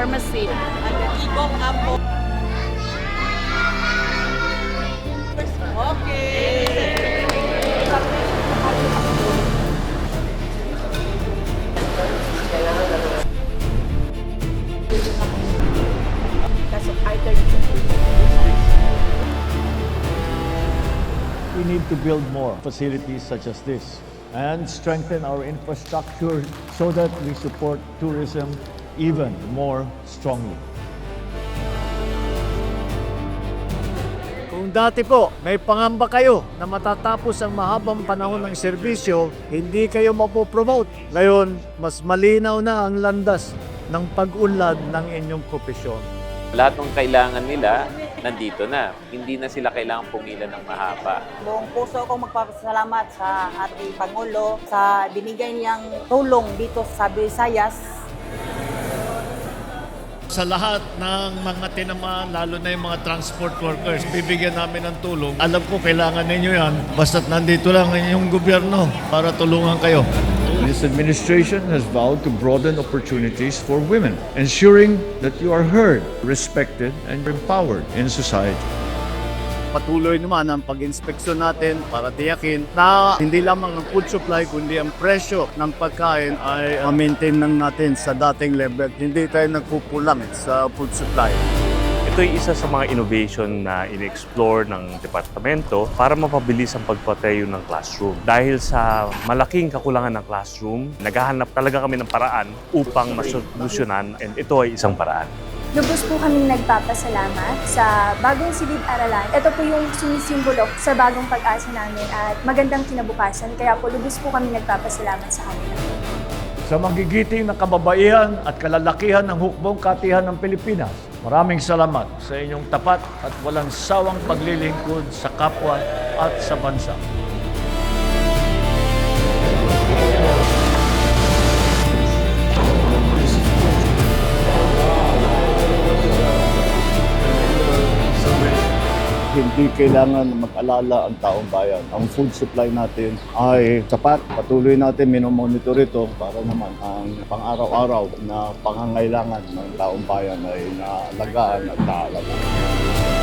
pharmacy. Igong Apo. Okay. We need to build more facilities such as this and strengthen our infrastructure so that we support tourism even more strongly. Kung dati po may pangamba kayo na matatapos ang mahabang panahon ng serbisyo, hindi kayo mapopromote. Ngayon, mas malinaw na ang landas ng pag-unlad ng inyong propesyon. Lahat ng kailangan nila, nandito na. Hindi na sila kailangan pumila ng mahaba. Buong puso ko magpapasalamat sa ating Pangulo sa binigay niyang tulong dito sa Visayas. Sa lahat ng mga tinamaan, lalo na yung mga transport workers, bibigyan namin ng tulong. Alam ko, kailangan ninyo yan. Basta't nandito lang ang inyong gobyerno para tulungan kayo. This administration has vowed to broaden opportunities for women, ensuring that you are heard, respected, and empowered in society. Patuloy naman ang pag-inspeksyon natin para tiyakin na hindi lamang ang food supply kundi ang presyo ng pagkain ay ma-maintain lang natin sa dating level. Hindi tayo nagpupulang sa food supply. Ito ay isa sa mga innovation na in-explore ng departamento para mapabilis ang pagpatayo ng classroom. Dahil sa malaking kakulangan ng classroom, naghahanap talaga kami ng paraan upang masolusyonan, and ito ay isang paraan. Lubos po kaming nagpapasalamat sa bagong silid-aralan. Ito po yung sumisimbolo sa bagong pag-asa namin at magandang kinabukasan. Kaya po lubos po kami nagpapasalamat sa kanila. Sa magigiting na kababaihan at kalalakihan ng hukbong katihan ng Pilipinas, maraming salamat sa inyong tapat at walang sawang paglilingkod sa kapwa at sa bansa. Hindi kailangan mag-alala ang taong bayan. Ang food supply natin ay sapat. Patuloy natin minomonitor ito para naman ang pang-araw-araw na pangangailangan ng taong bayan ay naalagaan at naalagaan.